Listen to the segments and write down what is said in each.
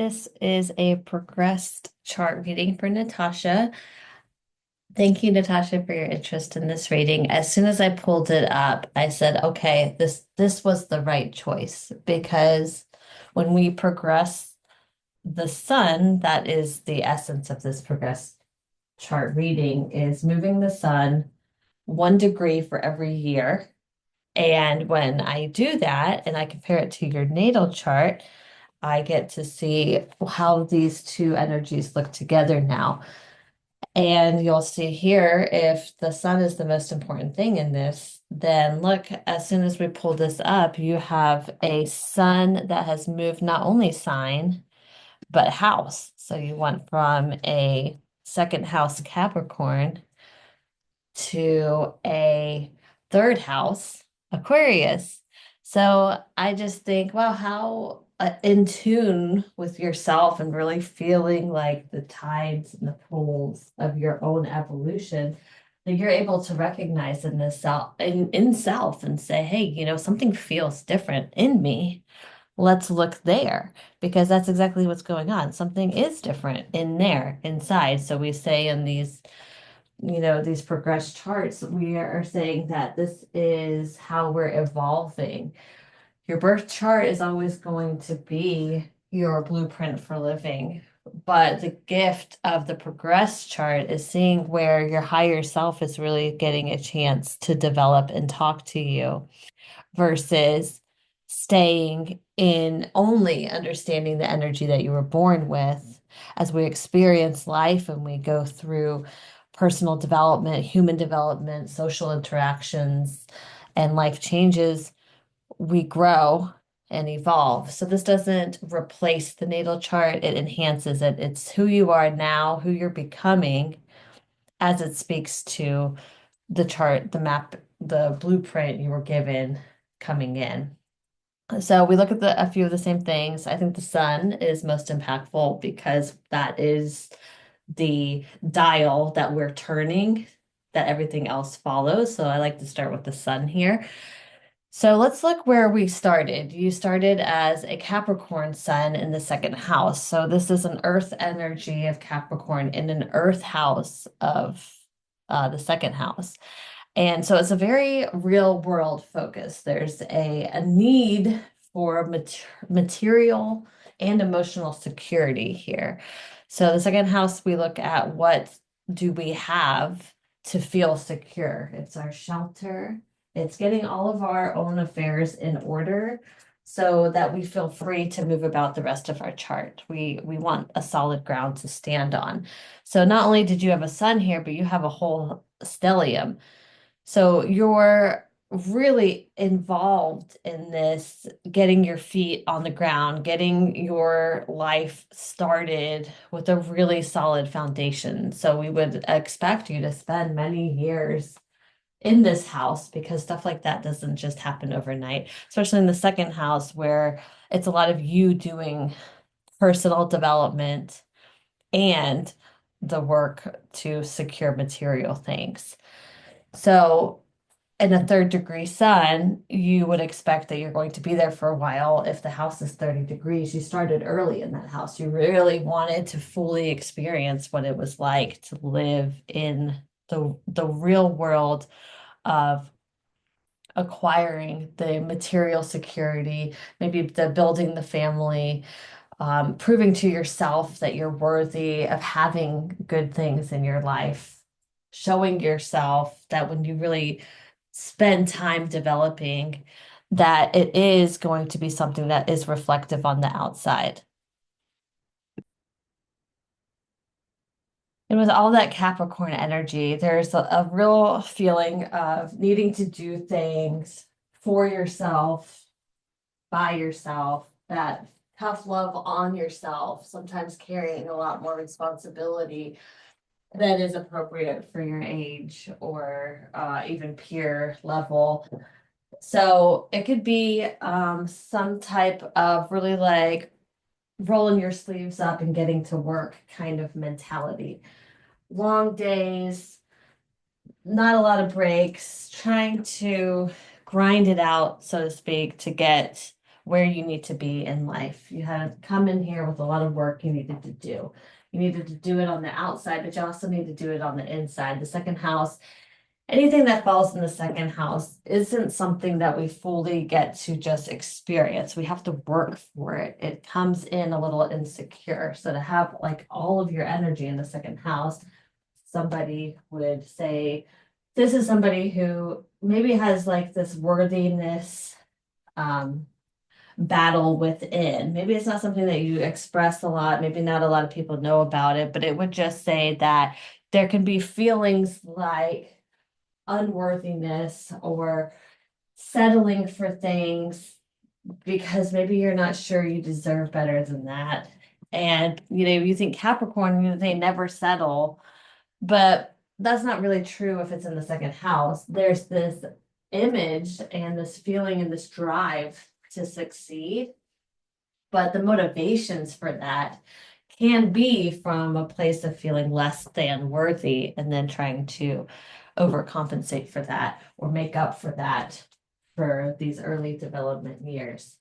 This is a progressed chart reading for Natasha. Thank you, Natasha, for your interest in this reading. As soon as I pulled it up, I said, okay, this was the right choice because when we progress the sun, that is the essence of this progressed chart reading, is moving the sun 1 degree for every year. And when I do that and I compare it to your natal chart, I get to see how these two energies look together now. And you'll see here, if the sun is the most important thing in this, then look, as soon as we pull this up, you have a sun that has moved not only sign, but house. So you went from a second house Capricorn to a third house, Aquarius. So I just think, wow, how in tune with yourself and really feeling like the tides and the poles of your own evolution that you're able to recognize in this self in self and say, hey, something feels different in me. Let's look there because that's exactly what's going on. Something is different in there inside. So we say in these progressed charts, we are saying that this is how we're evolving. Your birth chart is always going to be your blueprint for living. But the gift of the progressed chart is seeing where your higher self is really getting a chance to develop and talk to you versus staying in only understanding the energy that you were born with. As we experience life and we go through personal development, human development, social interactions, and life changes, we grow and evolve. So this doesn't replace the natal chart, it enhances it. It's who you are now, who you're becoming as it speaks to the chart, the map, the blueprint you were given coming in. So we look at a few of the same things. I think the sun is most impactful because that is the dial that we're turning, that everything else follows. So I like to start with the sun here. So let's look where we started. You started as a Capricorn sun in the second house. So this is an earth energy of Capricorn in an earth house of the second house. And so it's a very real world focus. There's a need for material and emotional security here. So the second house, we look at what do we have to feel secure. It's our shelter. It's getting all of our own affairs in order so that we feel free to move about the rest of our chart. We want a solid ground to stand on. So not only did you have a sun here, but you have a whole stellium. So you're really involved in this, getting your feet on the ground, getting your life started with a really solid foundation. So we would expect you to spend many years in this house because stuff like that doesn't just happen overnight, especially in the second house where it's a lot of you doing personal development and the work to secure material things. So in a third degree sun, you would expect that you're going to be there for a while. If the house is 30 degrees, you started early in that house. You really wanted to fully experience what it was like to live in the real world of acquiring the material security, maybe the building the family, proving to yourself that you're worthy of having good things in your life, showing yourself that when you really spend time developing, that it is going to be something that is reflective on the outside. And with all that Capricorn energy, there's a real feeling of needing to do things for yourself, by yourself, that tough love on yourself, sometimes carrying a lot more responsibility that is appropriate for your age or even peer level. So it could be some type of really like rolling your sleeves up and getting to work kind of mentality. Long days, not a lot of breaks, trying to grind it out, so to speak, to get where you need to be in life. You had come in here with a lot of work you needed to do. You needed to do it on the outside, but you also need to do it on the inside. The second house, anything that falls in the second house isn't something that we fully get to just experience. We have to work for it. It comes in a little insecure. So to have like all of your energy in the second house, somebody would say, this is somebody who maybe has like this worthiness battle within. Maybe it's not something that you express a lot. Maybe not a lot of people know about it, but it would just say that there can be feelings like unworthiness or settling for things because maybe you're not sure you deserve better than that. And you think Capricorn, they never settle, but that's not really true if it's in the second house. There's this image and this feeling and this drive to succeed, but the motivations for that can be from a place of feeling less than worthy and then trying to overcompensate for that or make up for that for these early development years.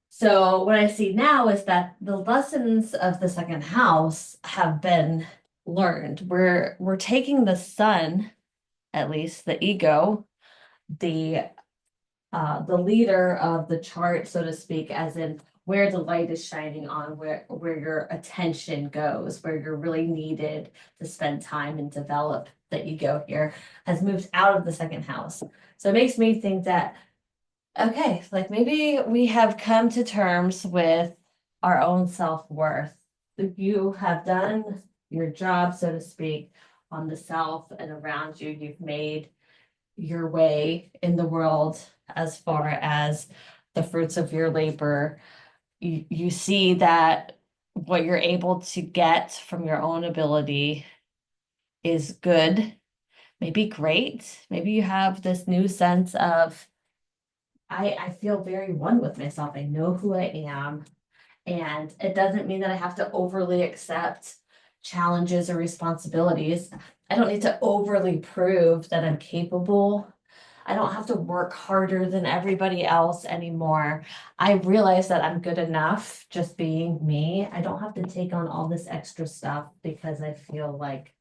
So what I see now is that the lessons of the second house have been learned. We're taking the sun, at least the ego, the leader of the chart, so to speak, as in where the light is shining on, where your attention goes, where you're really needed to spend time and develop the ego here, has moved out of the second house. So it makes me think that, okay, like maybe we have come to terms with our own self-worth. You have done your job, so to speak, on the self and around you. You've made your way in the world as far as the fruits of your labor. You see that what you're able to get from your own ability is good, maybe great. Maybe you have this new sense of, I feel very one with myself. I know who I am. And it doesn't mean that I have to overly accept challenges or responsibilities. I don't need to overly prove that I'm capable. I don't have to work harder than everybody else anymore. I realize that I'm good enough just being me. I don't have to take on all this extra stuff because I feel like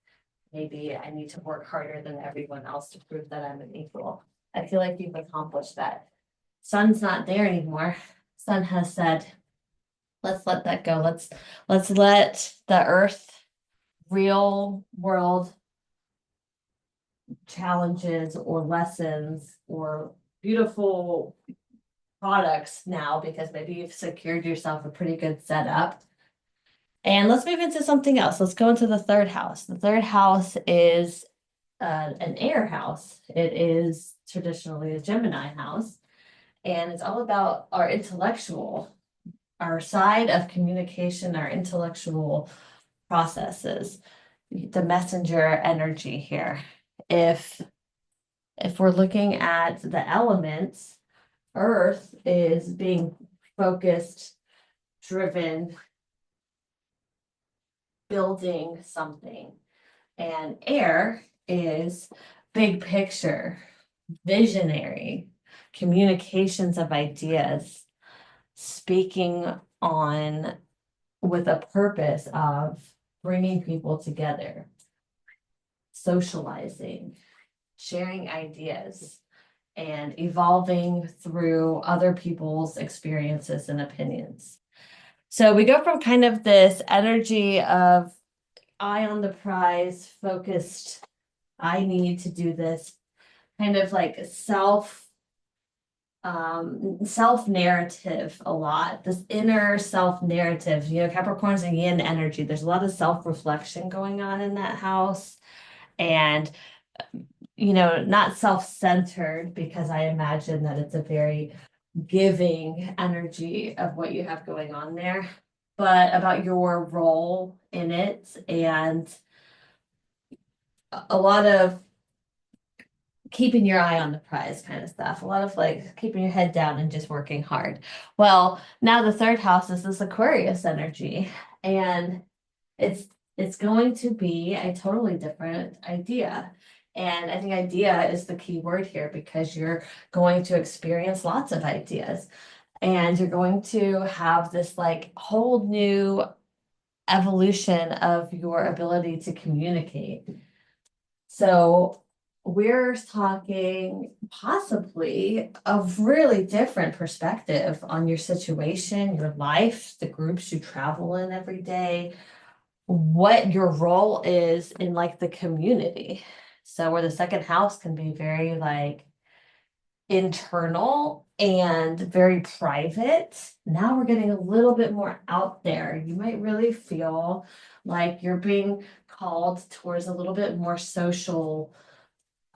maybe I need to work harder than everyone else to prove that I'm an equal. I feel like you've accomplished that. Sun's not there anymore. Sun has said, let's let that go. Let's let the earth, real world challenges or lessons or beautiful products now, because maybe you've secured yourself a pretty good setup. And let's move into something else. Let's go into the third house. The third house is an air house. It is traditionally a Gemini house, and it's all about our intellectual, our side of communication, our intellectual processes, the messenger energy here. If we're looking at the elements, Earth is being focused, driven, building something, and air is big picture, visionary, communications of ideas, speaking on with a purpose of bringing people together, socializing, sharing ideas, and evolving through other people's experiences and opinions. So we go from kind of this energy of eye on the prize, focused, I need to do this, kind of like self narrative a lot, this inner self narrative. Capricorn's a yin energy. There's a lot of self reflection going on in that house, and not self centered, because I imagine that it's a very giving energy of what you have going on there, but about your role in it, and a lot of keeping your eye on the prize kind of stuff. A lot of like keeping your head down and just working hard. Well, now the third house is this Aquarius energy, and it's going to be a totally different idea. And I think idea is the key word here, because you're going to experience lots of ideas. And you're going to have this like whole new evolution of your ability to communicate. So we're talking possibly a really different perspective on your situation, your life, the groups you travel in every day, what your role is in like the community. So where the second house can be very like internal and very private. Now we're getting a little bit more out there. You might really feel like you're being called towards a little bit more social,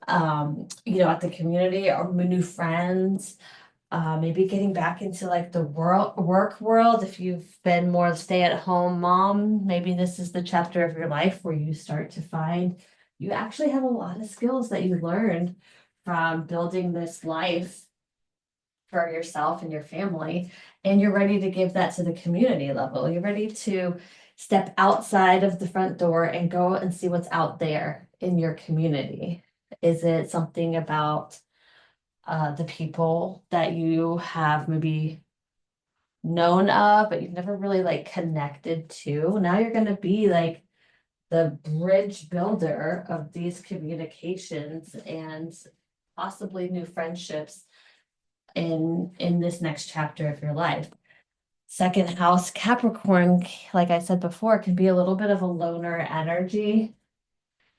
at the community or new friends, maybe getting back into like the work world. If you've been more stay-at-home mom, maybe this is the chapter of your life where you start to find you actually have a lot of skills that you learned from building this life for yourself and your family, and you're ready to give that to the community level. You're ready to step outside of the front door and go and see what's out there in your community. Is it something about the people that you have maybe known of, but you've never really like connected to? Now you're going to be like the bridge builder of these communications and possibly new friendships in this next chapter of your life. Second house Capricorn, like I said before, can be a little bit of a loner energy,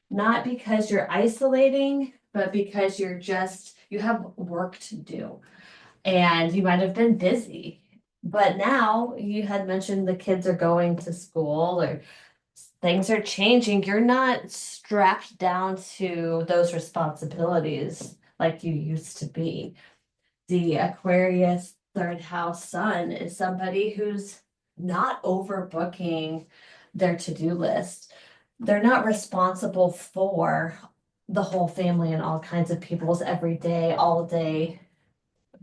not because you're isolating, but because you have work to do and you might have been busy. But now you had mentioned the kids are going to school or things are changing. You're not strapped down to those responsibilities like you used to be. The Aquarius third house sun is somebody who's not overbooking their to-do list. They're not responsible for the whole family and all kinds of people's everyday, all day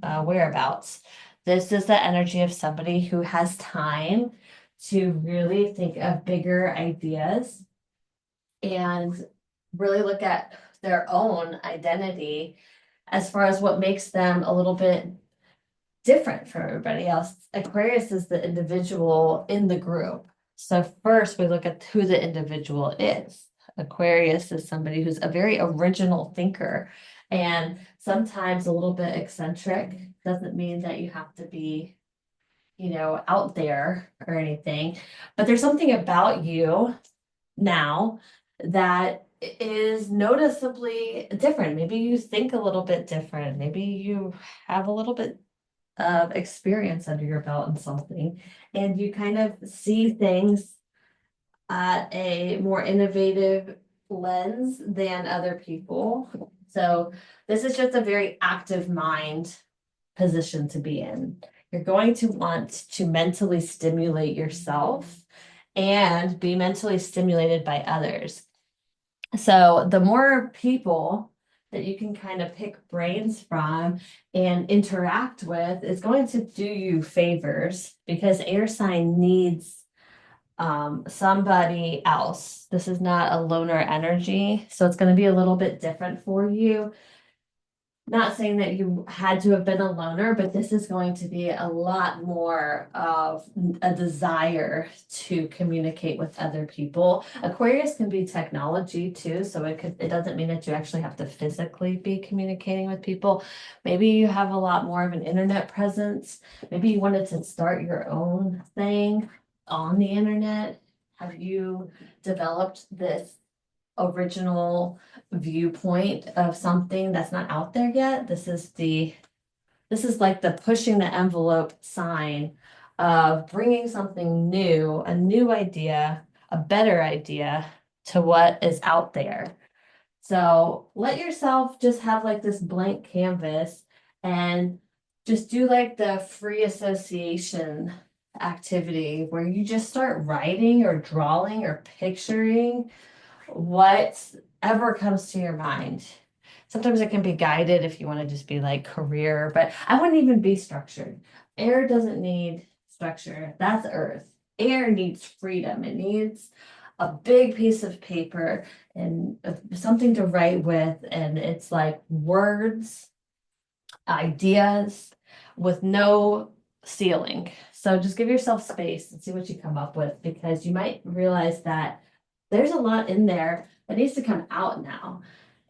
whereabouts. This is the energy of somebody who has time to really think of bigger ideas and really look at their own identity as far as what makes them a little bit different from everybody else. Aquarius is the individual in the group. So first we look at who the individual is. Aquarius is somebody who's a very original thinker and sometimes a little bit eccentric. Doesn't mean that you have to be, out there or anything, but there's something about you now that is noticeably different. Maybe you think a little bit different. Maybe you have a little bit of experience under your belt in something, and you kind of see things at a more innovative lens than other people. So this is just a very active mind position to be in. You're going to want to mentally stimulate yourself and be mentally stimulated by others. So the more people that you can kind of pick brains from and interact with is going to do you favors because air sign needs somebody else. This is not a loner energy, so it's going to be a little bit different for you. Not saying that you had to have been a loner, but this is going to be a lot more of a desire to communicate with other people. Aquarius can be technology too, so it doesn't mean that you actually have to physically be communicating with people. Maybe you have a lot more of an internet presence. Maybe you wanted to start your own thing on the internet. Have you developed this original viewpoint of something that's not out there yet? This is like the pushing the envelope sign of bringing something new, a new idea, a better idea to what is out there. So let yourself just have like this blank canvas and just do like the free association activity where you just start writing or drawing or picturing whatever comes to your mind. Sometimes it can be guided if you want to just be like career, but I wouldn't even be structured. Air doesn't need structure. That's earth. Air needs freedom. It needs a big piece of paper and something to write with. And it's like words, ideas with no ceiling. So just give yourself space and see what you come up with, because you might realize that there's a lot in there that needs to come out now.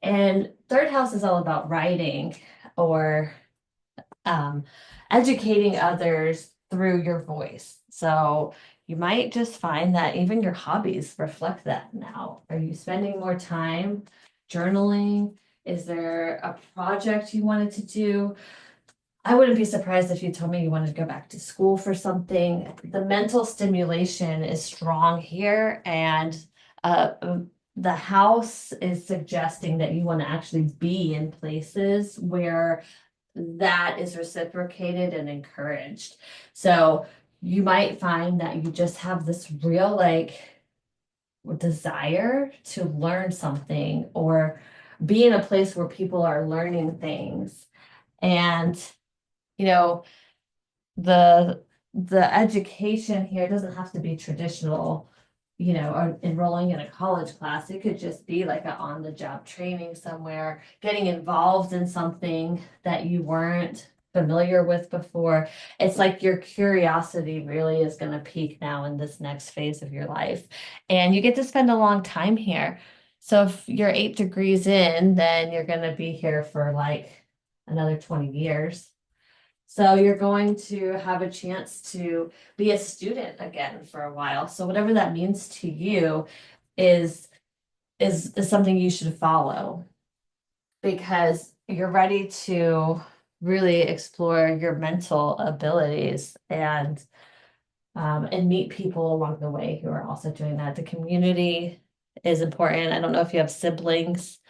And third house is all about writing or um, educating others through your voice. So you might just find that even your hobbies reflect that now. Are you spending more time journaling? Is there a project you wanted to do? I wouldn't be surprised if you told me you wanted to go back to school for something. The mental stimulation is strong here, and the house is suggesting that you want to actually be in places where that is reciprocated and encouraged. So you might find that you just have this real like desire to learn something or be in a place where people are learning things. And, you know, the the education here doesn't have to be traditional, or enrolling in a college class. It could just be like a on-the-job training somewhere, getting involved in something that you weren't familiar with before. It's like your curiosity really is going to peak now in this next phase of your life. And you get to spend a long time here. So if you're 8 degrees in, then you're going to be here for like another 20 years. So you're going to have a chance to be a student again for a while. So whatever that means to you is is something you should follow, because you're ready to really explore your mental abilities and meet people along the way who are also doing that. The community is important. I don't know if you have siblings,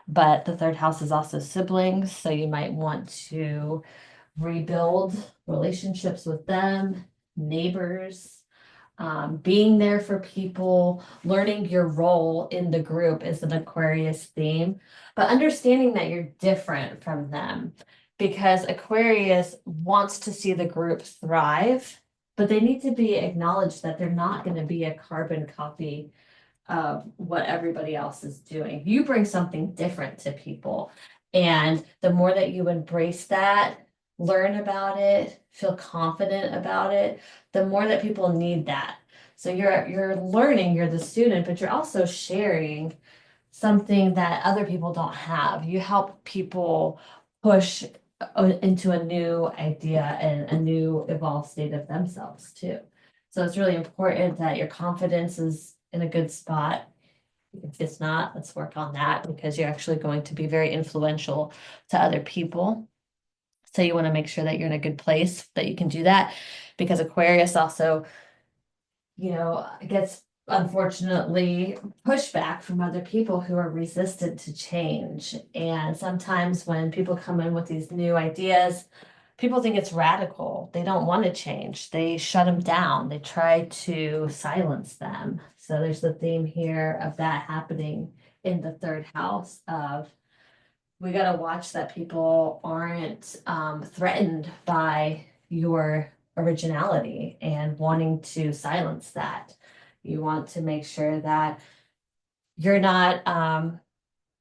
but the third house is also siblings, so you might want to rebuild relationships with them, neighbors, being there for people, learning your role in the group is an Aquarius theme, but understanding that you're different from them, because Aquarius wants to see the group thrive, but they need to be acknowledged that they're not going to be a carbon copy of what everybody else is doing. You bring something different to people. And the more that you embrace that, learn about it, feel confident about it, the more that people need that. So you're learning, you're the student, but you're also sharing something that other people don't have. You help people push into a new idea and a new evolved state of themselves too. So it's really important that your confidence is in a good spot. If it's not, let's work on that, because you're actually going to be very influential to other people. So you want to make sure that you're in a good place that you can do that, because Aquarius also, gets unfortunately pushback from other people who are resistant to change. And sometimes when people come in with these new ideas, people think it's radical. They don't want to change. They shut them down. They try to silence them. So there's the theme here of that happening in the third house of we got to watch that people aren't threatened by your originality and wanting to silence that. You want to make sure that you're not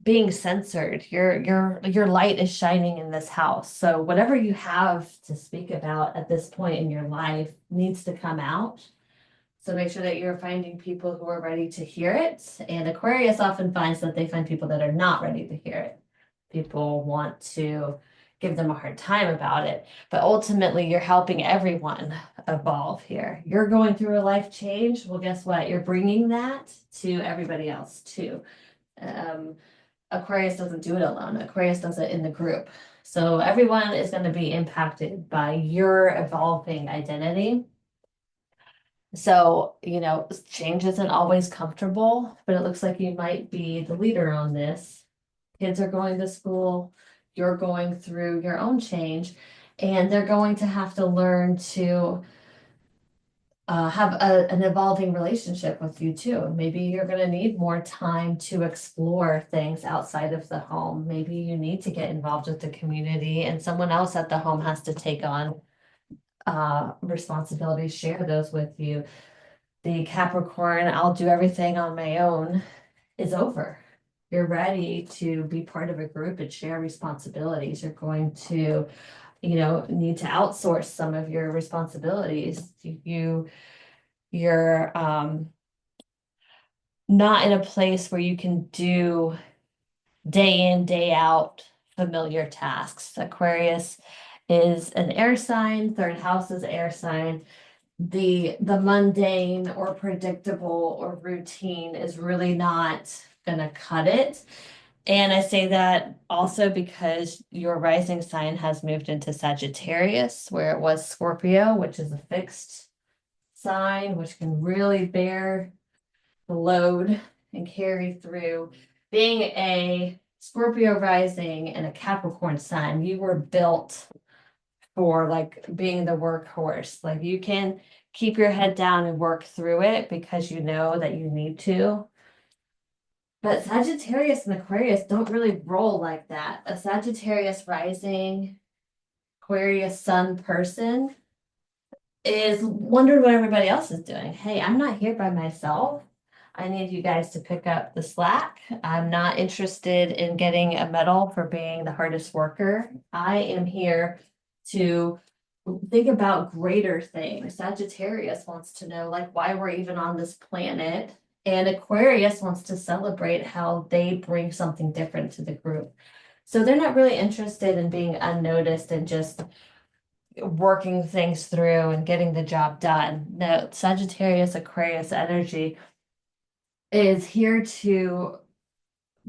being censored. Your light is shining in this house. So whatever you have to speak about at this point in your life needs to come out. So make sure that you're finding people who are ready to hear it. And Aquarius often finds that they find people that are not ready to hear it. People want to give them a hard time about it, but ultimately you're helping everyone evolve here. You're going through a life change. Well, guess what? You're bringing that to everybody else too. Um, Aquarius doesn't do it alone. Aquarius does it in the group. So everyone is going to be impacted by your evolving identity. So, change isn't always comfortable, but it looks like you might be the leader on this. Kids are going to school, you're going through your own change, and they're going to have to learn to have an evolving relationship with you too. Maybe you're going to need more time to explore things outside of the home. Maybe you need to get involved with the community, and someone else at the home has to take on responsibilities, share those with you. The Capricorn, I'll do everything on my own, is over. You're ready to be part of a group and share responsibilities. You're going to need to outsource some of your responsibilities. You're not in a place where you can do day in, day out familiar tasks. Aquarius is an air sign, third house is air sign. The mundane or predictable or routine is really not gonna cut it. And I say that also because your rising sign has moved into Sagittarius, where it was Scorpio, which is a fixed sign, which can really bear the load and carry through. Being a Scorpio rising and a Capricorn sun, you were built for like being the workhorse. Like you can keep your head down and work through it because you know that you need to. But Sagittarius and Aquarius don't really roll like that. A Sagittarius rising, Aquarius sun person is wondering what everybody else is doing. Hey, I'm not here by myself. I need you guys to pick up the slack. I'm not interested in getting a medal for being the hardest worker. I am here to think about greater things. Sagittarius wants to know like why we're even on this planet. And Aquarius wants to celebrate how they bring something different to the group. So they're not really interested in being unnoticed and just working things through and getting the job done. No, Sagittarius Aquarius energy is here to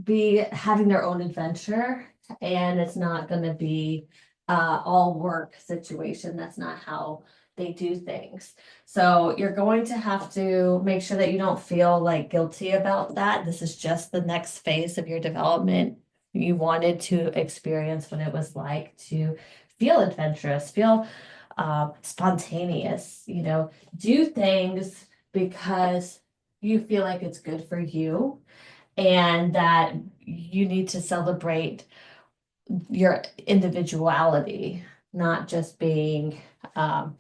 be having their own adventure, and it's not going to be all work situation. That's not how they do things. So you're going to have to make sure that you don't feel like guilty about that. This is just the next phase of your development. You wanted to experience what it was like to feel adventurous, feel spontaneous, do things because you feel like it's good for you and that you need to celebrate your individuality, not just being, um,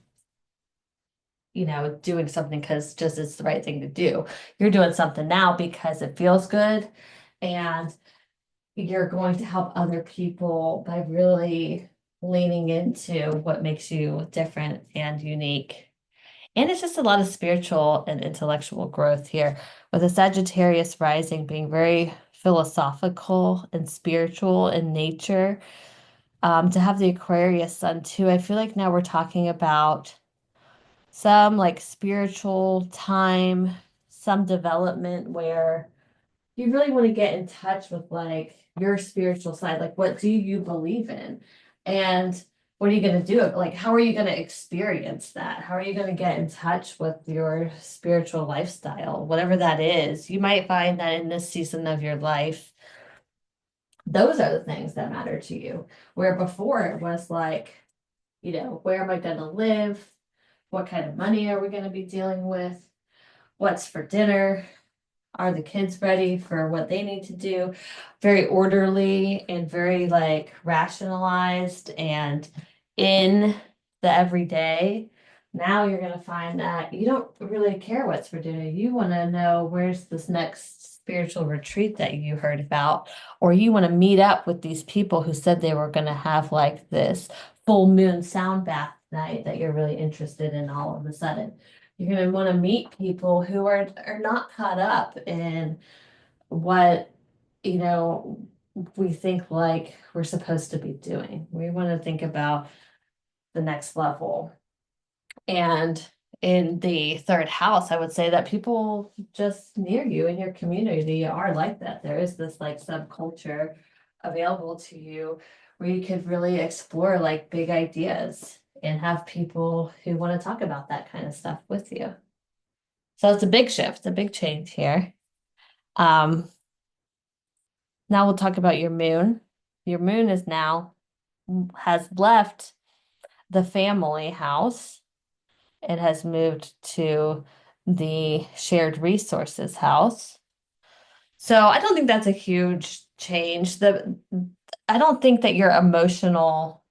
doing something because just it's the right thing to do. You're doing something now because it feels good and you're going to help other people by really leaning into what makes you different and unique. And it's just a lot of spiritual and intellectual growth here, with the Sagittarius rising being very philosophical and spiritual in nature. To have the Aquarius sun too, I feel like now we're talking about some like spiritual time, some development where you really want to get in touch with like your spiritual side. Like, what do you believe in? And what are you going to do? Like, how are you going to experience that? How are you going to get in touch with your spiritual lifestyle, whatever that is? You might find that in this season of your life, those are the things that matter to you. Where before it was like, where am I going to live? What kind of money are we going to be dealing with? What's for dinner? Are the kids ready for what they need to do? Very orderly and very like rationalized and in the everyday. Now you're going to find that you don't really care what's for dinner. You want to know where's this next spiritual retreat that you heard about, or you want to meet up with these people who said they were going to have like this full moon sound bath night that you're really interested in all of a sudden. You're going to want to meet people who are not caught up in what, you know, we think like we're supposed to be doing. We want to think about the next level. And in the third house, I would say that people just near you in your community are like that. There is this like subculture available to you where you could really explore like big ideas and have people who want to talk about that kind of stuff with you. So it's a big shift, a big change here. Um, Now we'll talk about your moon. Your moon is now has left the family house. It has moved to the shared resources house. So I don't think that's a huge change. I don't think that your emotional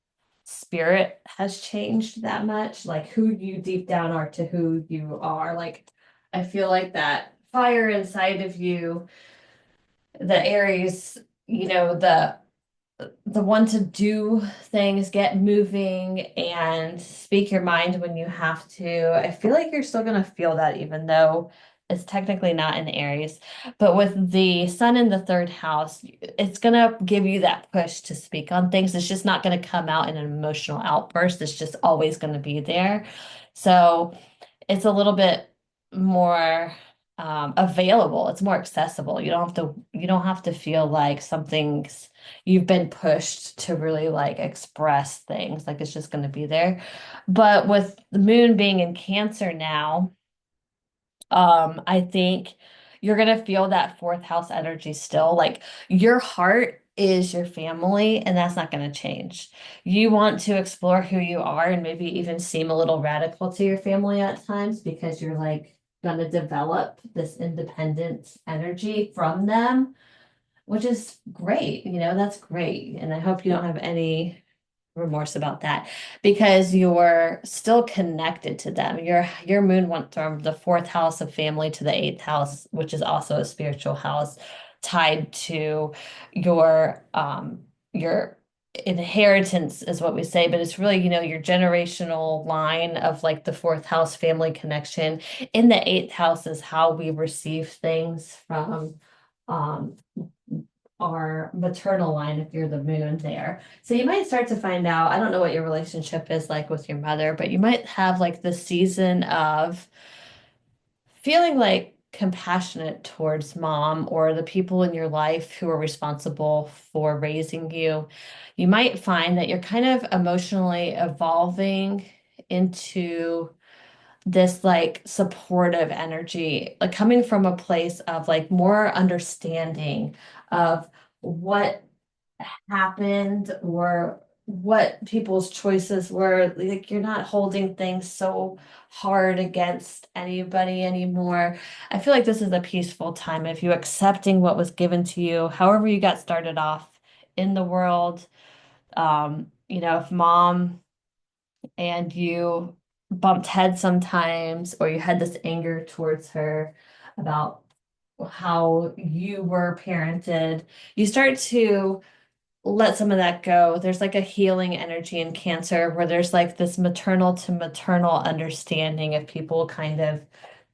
spirit has changed that much, like who you deep down are to who you are. Like I feel like that fire inside of you, the Aries, the the one to do things, get moving, and speak your mind when you have to. I feel like you're still going to feel that even though it's technically not in Aries. But with the sun in the third house, it's going to give you that push to speak on things. It's just not going to come out in an emotional outburst. It's just always going to be there. So it's a little bit more available. It's more accessible. You don't have to feel like something's you've been pushed to really like express things. Like it's just going to be there. But with the moon being in Cancer now, I think you're gonna feel that fourth house energy still. Like your heart is your family, and that's not gonna change. You want to explore who you are and maybe even seem a little radical to your family at times because you're like gonna develop this independent energy from them, which is great. That's great. And I hope you don't have any remorse about that because you're still connected to them. Your moon went from the fourth house of family to the eighth house, which is also a spiritual house tied to your inheritance is what we say, but it's really, your generational line of like the fourth house family connection. In the eighth house is how we receive things from um our maternal line if you're the moon there. So you might start to find out, I don't know what your relationship is like with your mother, but you might have like the season of feeling like compassionate towards mom or the people in your life who are responsible for raising you. You might find that you're kind of emotionally evolving into this like supportive energy, like coming from a place of like more understanding of what happened or what people's choices were. Like you're not holding things so hard against anybody anymore. I feel like this is a peaceful time if you accepting what was given to you, however you got started off in the world. If mom and you bumped heads sometimes, or you had this anger towards her about how you were parented, you start to let some of that go. There's like a healing energy in Cancer where there's like this maternal to maternal understanding of people kind of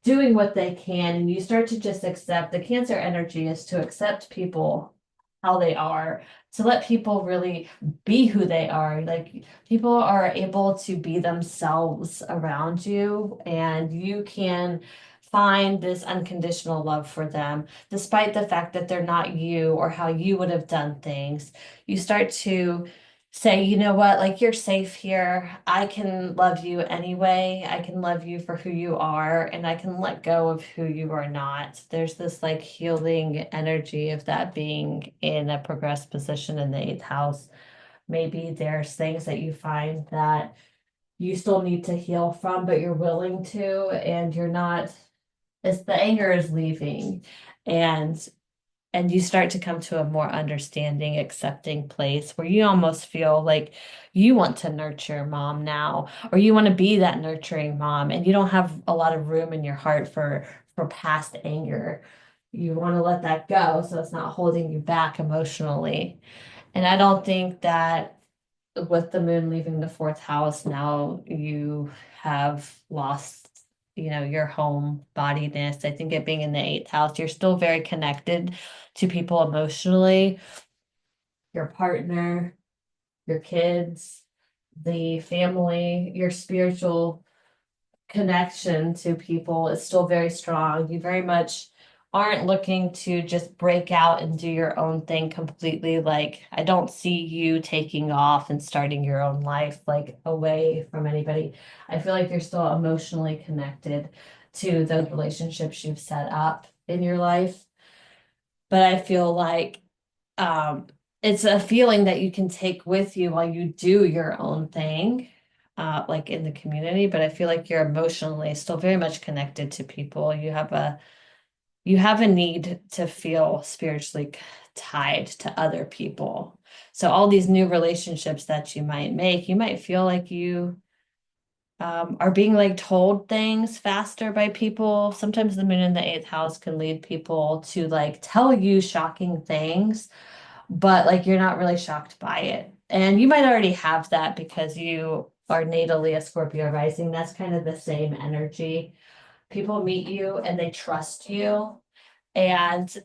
doing what they can. And you start to just accept the Cancer energy is to accept people how they are, to let people really be who they are. Like people are able to be themselves around you, and you can find this unconditional love for them, despite the fact that they're not you or how you would have done things. You start to say, you know what, like you're safe here. I can love you anyway. I can love you for who you are, and I can let go of who you are not. There's this like healing energy of that being in a progressed position in the eighth house. Maybe there's things that you find that you still need to heal from, but you're willing to, and you're not, it's the anger is leaving. And you start to come to a more understanding, accepting place where you almost feel like you want to nurture mom now, or you want to be that nurturing mom, and you don't have a lot of room in your heart for past anger. You want to let that go so it's not holding you back emotionally. And I don't think that with the moon leaving the fourth house, now you have lost, your home bodiness. I think it being in the eighth house, you're still very connected to people emotionally, your partner, your kids, the family, your spiritual connection to people is still very strong. You very much aren't looking to just break out and do your own thing completely. Like, I don't see you taking off and starting your own life like away from anybody. I feel like you're still emotionally connected to those relationships you've set up in your life. But I feel like um, it's a feeling that you can take with you while you do your own thing, like in the community. But I feel like you're emotionally still very much connected to people. You have a need to feel spiritually tied to other people. So all these new relationships that you might make, you might feel like you are being like told things faster by people. Sometimes the moon in the eighth house can lead people to like tell you shocking things but like you're not really shocked by it. And you might already have that because you are natally a Scorpio rising. That's kind of the same energy. People meet you and they trust you. And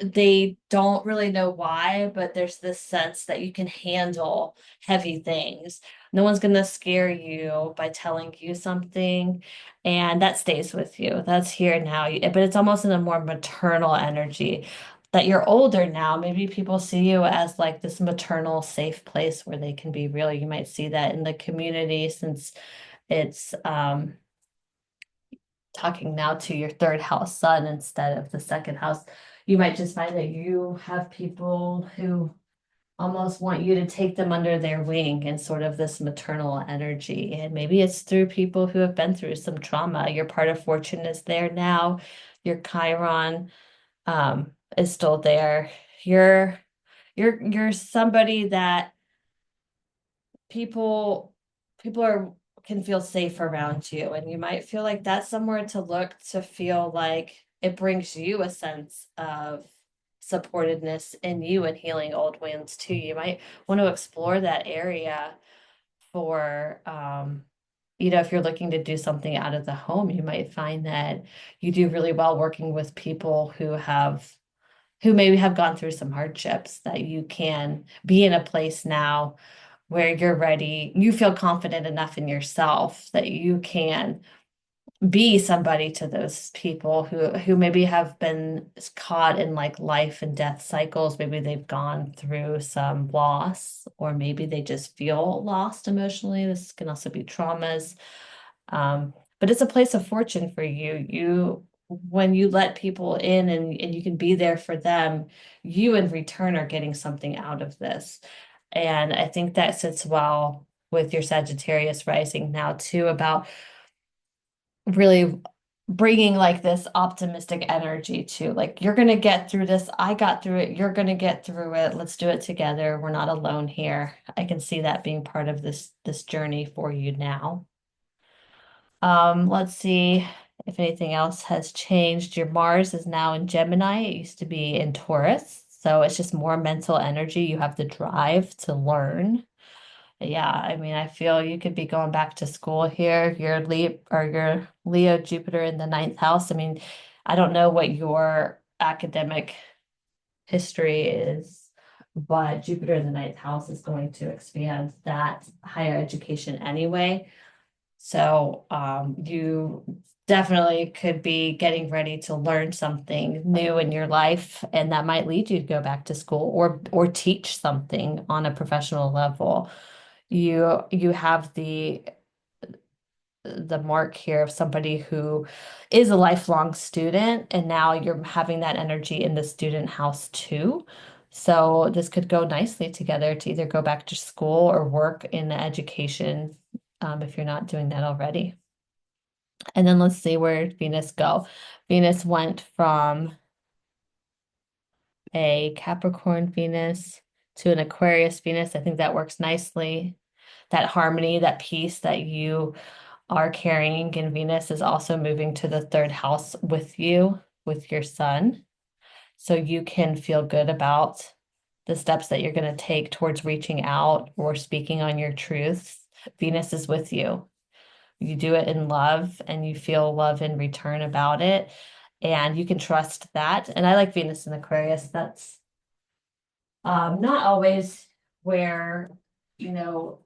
they don't really know why, but there's this sense that you can handle heavy things. No one's going to scare you by telling you something, and that stays with you. That's here now. But it's almost in a more maternal energy that you're older now. Maybe people see you as like this maternal safe place where they can be real. You might see that in the community since it's talking now to your third house sun instead of the second house, you might just find that you have people who almost want you to take them under their wing and sort of this maternal energy. And maybe it's through people who have been through some trauma. Your part of fortune is there now. Your Chiron is still there. You're you're somebody that people people are can feel safe around you, and you might feel like that's somewhere to look to feel like it brings you a sense of supportedness in you and healing old wounds too. You might want to explore that area for if you're looking to do something out of the home, you might find that you do really well working with people who maybe have gone through some hardships, that you can be in a place now where you're ready, you feel confident enough in yourself that you can be somebody to those people who maybe have been caught in like life and death cycles. Maybe they've gone through some loss, or maybe they just feel lost emotionally. This can also be traumas. But it's a place of fortune for you. When you let people in and you can be there for them, you in return are getting something out of this. And I think that sits well with your Sagittarius rising now too, about really bringing like this optimistic energy to like, you're going to get through this. I got through it. You're going to get through it. Let's do it together. We're not alone here. I can see that being part of this journey for you now. Let's see if anything else has changed. Your Mars is now in Gemini. It used to be in Taurus. So it's just more mental energy. You have the drive to learn. Yeah, I mean, I feel you could be going back to school here. Your Leo Jupiter in the ninth house. I mean, I don't know what your academic history is, but Jupiter in the ninth house is going to expand that higher education anyway. So you definitely could be getting ready to learn something new in your life, and that might lead you to go back to school or teach something on a professional level. You have the mark here of somebody who is a lifelong student, and now you're having that energy in the student house too. So this could go nicely together to either go back to school or work in education, if you're not doing that already. And then let's see, where did Venus go? Venus went from a Capricorn Venus to an Aquarius Venus. I think that works nicely. That harmony, that peace that you are carrying in Venus is also moving to the third house with you, with your sun. So you can feel good about the steps that you're going to take towards reaching out or speaking on your truths. Venus is with you. You do it in love and you feel love in return about it. And you can trust that. And I like Venus in Aquarius. That's not always where, you know,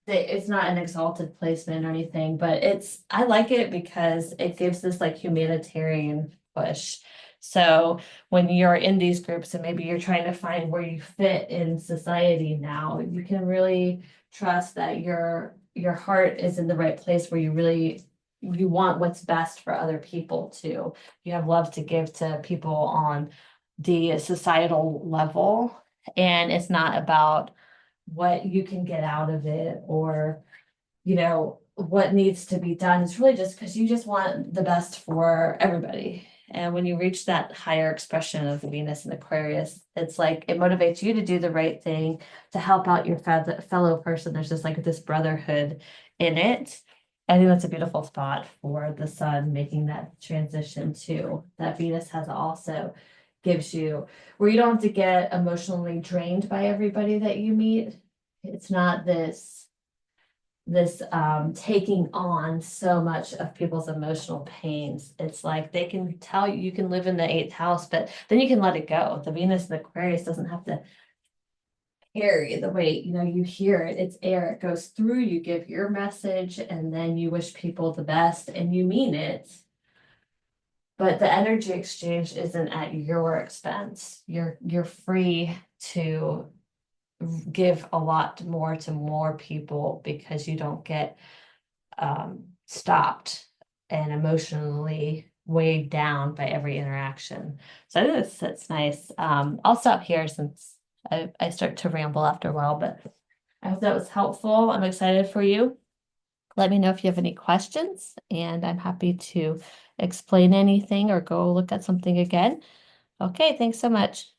it's not an exalted placement or anything, but I like it because it gives this like humanitarian push. So when you're in these groups and maybe you're trying to find where you fit in society now, you can really trust that your heart is in the right place where you want what's best for other people too. You have love to give to people on the societal level, and it's not about what you can get out of it or what needs to be done. It's really just because you just want the best for everybody. And when you reach that higher expression of Venus and Aquarius, it's like it motivates you to do the right thing, to help out your fellow person. There's just like this brotherhood in it. I think that's a beautiful spot for the sun making that transition too. That Venus has also gives you, where you don't have to get emotionally drained by everybody that you meet. It's not this taking on so much of people's emotional pains. It's like they can tell you, you can live in the eighth house, but then you can let it go. The Venus and Aquarius doesn't have to carry the weight. You hear it, it's air, it goes through, you give your message, and then you wish people the best and you mean it. But the energy exchange isn't at your expense. You're free to give a lot more to more people because you don't get stopped and emotionally weighed down by every interaction. So I think that's nice. I'll stop here since I start to ramble after a while, but I hope that was helpful. I'm excited for you. Let me know if you have any questions, and I'm happy to explain anything or go look at something again. Okay, thanks so much.